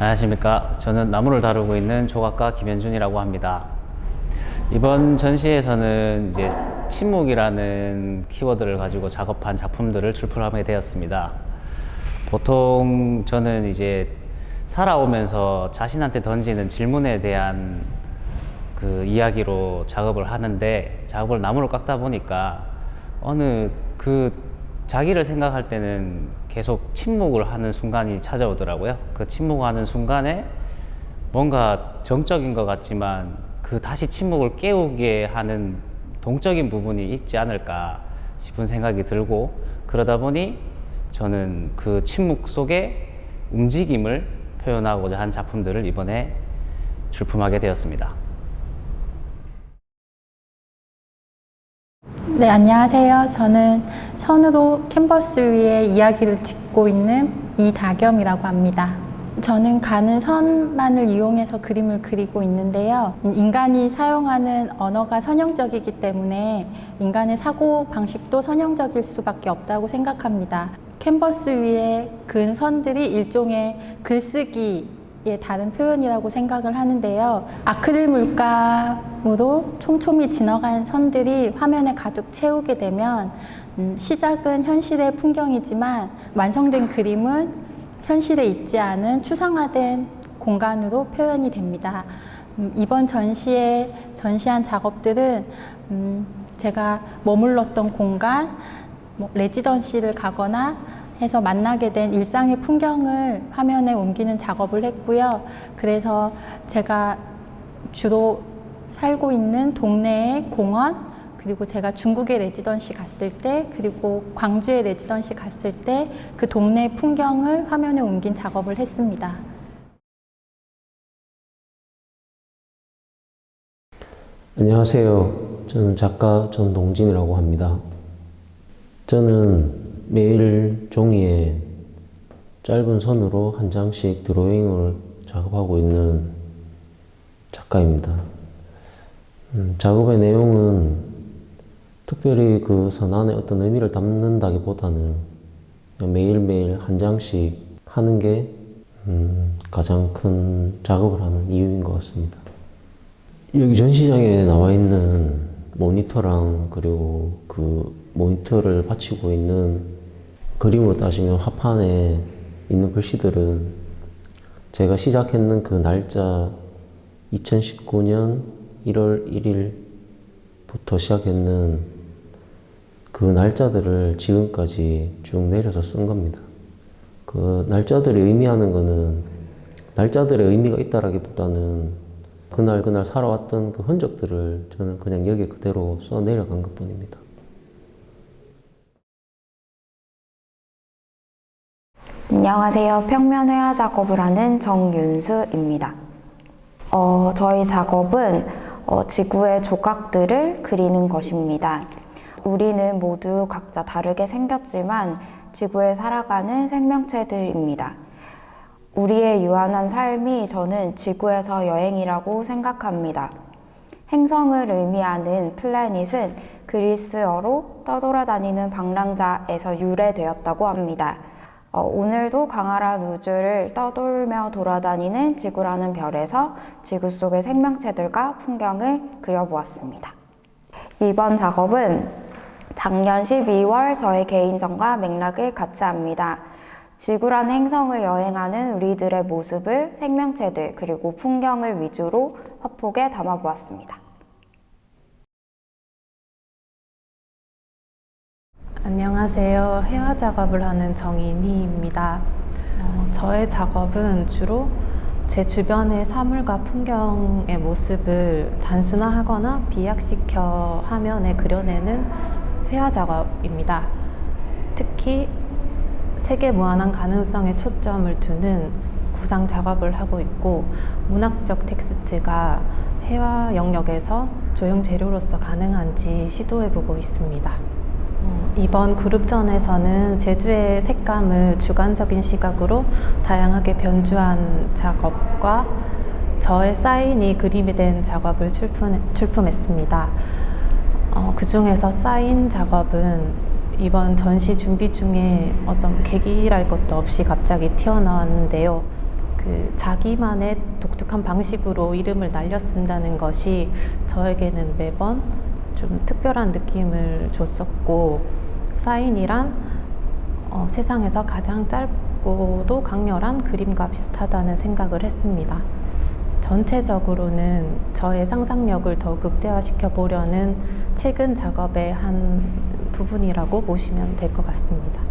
안녕하십니까. 저는 나무를 다루고 있는 조각가 김현준이라고 합니다. 이번 전시에서는 이제 침묵이라는 키워드를 가지고 작업한 작품들을 출품하게 되었습니다. 보통 저는 이제 살아오면서 자신한테 던지는 질문에 대한 그 이야기로 작업을 하는데, 작업을 나무를 깎다 보니까 어느 자기를 생각할 때는 계속 침묵을 하는 순간이 찾아오더라고요. 그 침묵하는 순간에 뭔가 정적인 것 같지만 다시 침묵을 깨우게 하는 동적인 부분이 있지 않을까 싶은 생각이 들고, 그러다 보니 저는 그 침묵 속의 움직임을 표현하고자 한 작품들을 이번에 출품하게 되었습니다. 네, 안녕하세요. 저는 선으로 캔버스 위에 이야기를 짓고 있는 이다겸이라고 합니다. 저는 가는 선만을 이용해서 그림을 그리고 있는데요. 인간이 사용하는 언어가 선형적이기 때문에 인간의 사고 방식도 선형적일 수밖에 없다고 생각합니다. 캔버스 위에 그은 선들이 일종의 글쓰기의 다른 표현이라고 생각을 하는데요. 아크릴 물감으로 촘촘히 지나간 선들이 화면에 가득 채우게 되면 시작은 현실의 풍경이지만 완성된 그림은 현실에 있지 않은 추상화된 공간으로 표현이 됩니다. 이번 전시에 전시한 작업들은 제가 머물렀던 공간, 레지던시를 가거나 해서 만나게 된 일상의 풍경을 화면에 옮기는 작업을 했고요. 그래서 제가 주로 살고 있는 동네의 공원, 그리고 제가 중국에 레지던시 갔을 때, 그리고 광주에 레지던시 갔을 때 그 동네의 풍경을 화면에 옮긴 작업을 했습니다. 안녕하세요. 저는 작가 전동진이라고 합니다. 저는 매일 종이에 짧은 선으로 한 장씩 드로잉을 작업하고 있는 작가입니다. 작업의 내용은 특별히 그 선 안에 어떤 의미를 담는다기보다는 그냥 매일매일 한 장씩 하는 게 가장 큰 작업을 하는 이유인 것 같습니다. 여기 전시장에 나와 있는 모니터랑 그리고 그 모니터를 받치고 있는 그림으로 따지면 화판에 있는 글씨들은 제가 시작했는 그 날짜 2019년 1월 1일부터 시작했는 그 날짜들을 지금까지 쭉 내려서 쓴 겁니다. 그 날짜들이 의미하는 거는 날짜들의 의미가 있다라기보다는 그날 살아왔던 그 흔적들을 저는 그냥 여기 그대로 써 내려간 것 뿐입니다. 안녕하세요. 평면 회화 작업을 하는 정윤수입니다. 저희 작업은 지구의 조각들을 그리는 것입니다. 우리는 모두 각자 다르게 생겼지만 지구에 살아가는 생명체들입니다. 우리의 유한한 삶이 저는 지구에서 여행이라고 생각합니다. 행성을 의미하는 플래닛은 그리스어로 떠돌아다니는 방랑자에서 유래되었다고 합니다. 오늘도 광활한 우주를 떠돌며 돌아다니는 지구라는 별에서 지구 속의 생명체들과 풍경을 그려보았습니다. 이번 작업은 작년 12월 저의 개인전과 맥락을 같이 합니다. 지구라는 행성을 여행하는 우리들의 모습을 생명체들 그리고 풍경을 위주로 화폭에 담아보았습니다. 안녕하세요. 회화 작업을 하는 정인희입니다. 저의 작업은 주로 제 주변의 사물과 풍경의 모습을 단순화하거나 비약시켜 화면에 그려내는 회화 작업입니다. 특히 세계 무한한 가능성에 초점을 두는 구상 작업을 하고 있고, 문학적 텍스트가 회화 영역에서 조형 재료로서 가능한지 시도해보고 있습니다. 이번 그룹전에서는 제주의 색감을 주관적인 시각으로 다양하게 변주한 작업과 저의 사인이 그림이 된 작업을 출품했습니다. 그 중에서 사인 작업은 이번 전시 준비 중에 어떤 계기랄 것도 없이 갑자기 튀어나왔는데요. 그 자기만의 독특한 방식으로 이름을 날려 쓴다는 것이 저에게는 매번 좀 특별한 느낌을 줬었고, 사인이란 세상에서 가장 짧고도 강렬한 그림과 비슷하다는 생각을 했습니다. 전체적으로는 저의 상상력을 더 극대화시켜 보려는 최근 작업의 한 부분이라고 보시면 될 것 같습니다.